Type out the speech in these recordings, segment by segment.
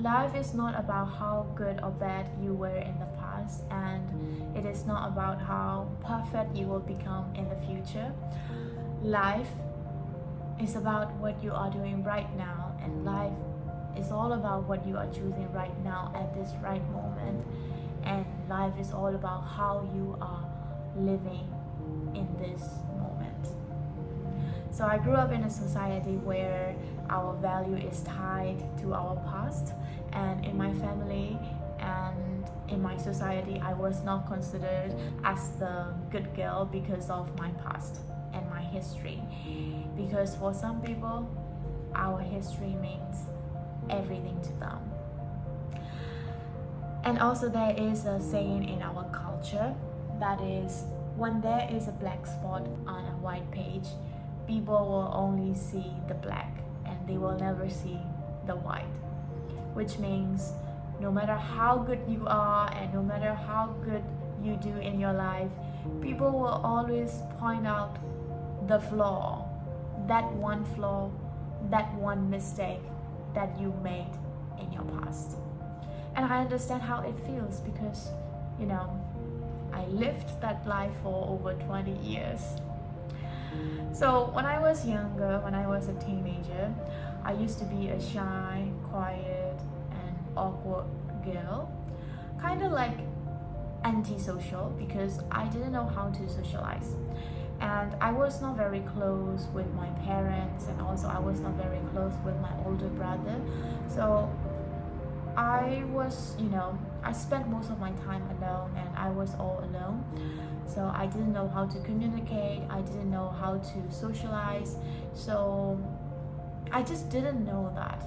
life is not about how good or bad you were in the past, and it is not about how perfect you will become in the future. Life is about what you are doing right now, and life is all about what you are choosing right now at this right moment. And life is all about how you are living in this moment. So I grew up in a society where our value is tied to our past, and in my family and in my society I was not considered as the good girl because of my past and my history. Because for some people, our history means everything to them. And also there is a saying in our culture that is, when there is a black spot on a white page, people will only see the black and they will never see the white. Which means no matter how good you are and no matter how good you do in your life, people will always point out the flaw, that one mistake that you made in your past. And I understand how it feels because, I lived that life for over 20 years. So when I was younger, when I was a teenager, I used to be a shy, quiet, and awkward girl. Kind of like antisocial because I didn't know how to socialize. And I was not very close with my parents, and also I was not very close with my older brother. So I was, I spent most of my time alone and I was all alone. So I didn't know how to communicate, I didn't know how to socialize. So I just didn't know that,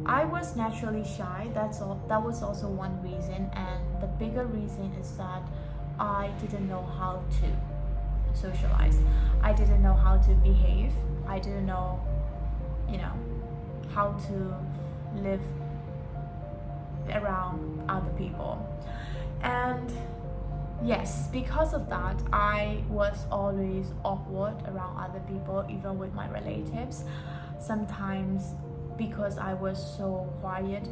I was naturally shy, that's all. That was also one reason, and the bigger reason is that I didn't know how to socialize. I didn't know how to behave. I didn't know, how to live around other people. And yes, because of that, I was always awkward around other people, even with my relatives. Sometimes because I was so quiet,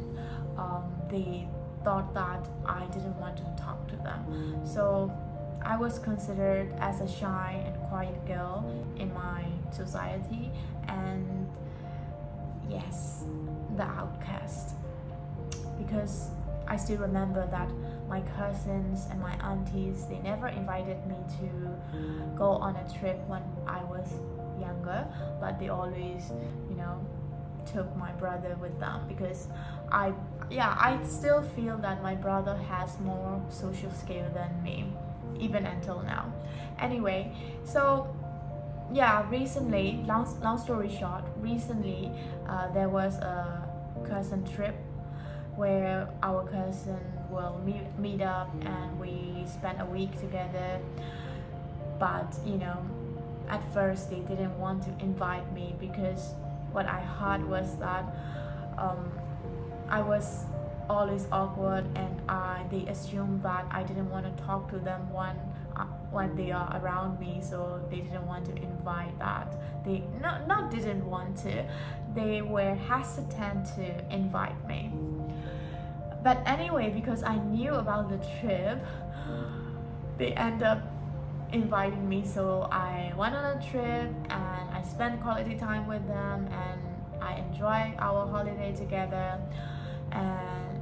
they thought that I didn't want to talk to them. So I was considered as a shy and quiet girl in my society, and yes, the outcast. Because I still remember that my cousins and my aunties, they never invited me to go on a trip when I was younger, but they always, took my brother with them because I still feel that my brother has more social skill than me, even until now. Anyway, so recently, long story short, recently there was a cousin trip where our cousin will meet up and we spent a week together. But at first they didn't want to invite me because what I heard was that I was always awkward, and they assumed that I didn't want to talk to them when they are around me, so they didn't want to invite that. They not didn't want to, they were hesitant to invite me. But anyway, because I knew about the trip, they end up inviting me. So I went on a trip and I spent quality time with them, and I enjoyed our holiday together. And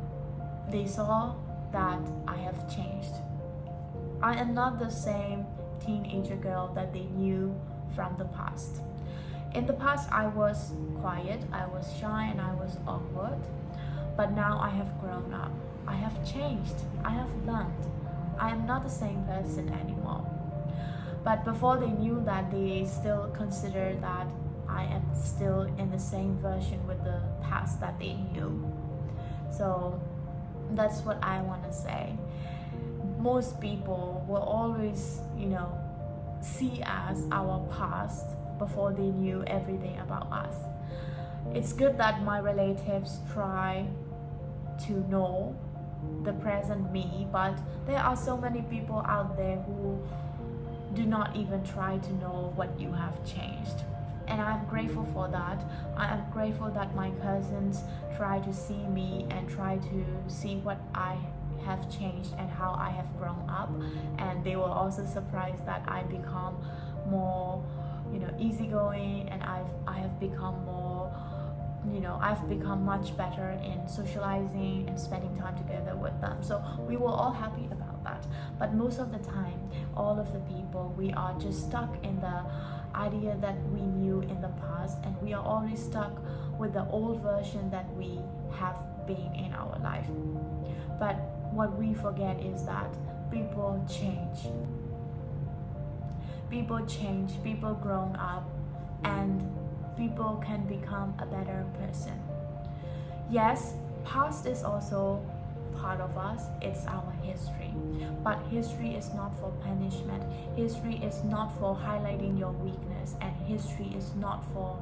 they saw that I have changed. I am not the same teenager girl that they knew from the past. In the past, I was quiet, I was shy, and I was awkward. But now I have grown up. I have changed. I have learned. I am not the same person anymore. But before they knew that, they still consider that I am still in the same version with the past that they knew. So that's what I want to say. Most people will always, see us our past before they knew everything about us. It's good that my relatives try to know the present me, but there are so many people out there who do not even try to know what you have changed. And I'm grateful for that. I am grateful that my cousins try to see me and try to see what I have changed and how I have grown up, and they were also surprised that I become more, easygoing, and I have become more, I've become much better in socializing and spending time together with them. So we were all happy about that. But most of the time, all of the people, we are just stuck in the idea that we knew in the past, and we are always stuck with the old version that we have been in our life. But what we forget is that people change. People change, people grown up, and people can become a better person. Yes, past is also part of us, it's our history. But history is not for punishment. History is not for highlighting your weakness, and history is not for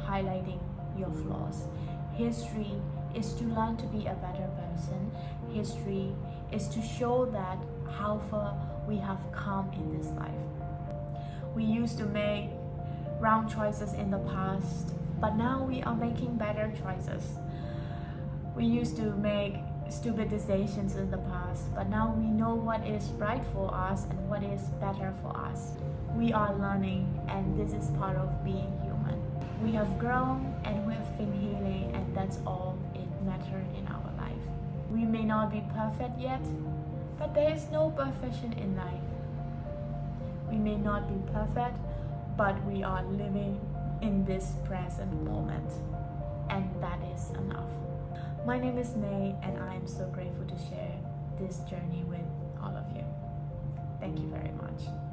highlighting your flaws. History is to learn to be a better person. History is to show that how far we have come in this life. We used to make wrong choices in the past, but now we are making better choices. We used to make stupid decisions in the past, but now we know what is right for us and what is better for us. We are learning, and this is part of being human. We have grown and we have been healing, and that's all it matters in our life. We may not be perfect yet, but there is no perfection in life. We may not be perfect, but we are living in this present moment, and that is enough. My name is May, and I am so grateful to share this journey with all of you. Thank you very much.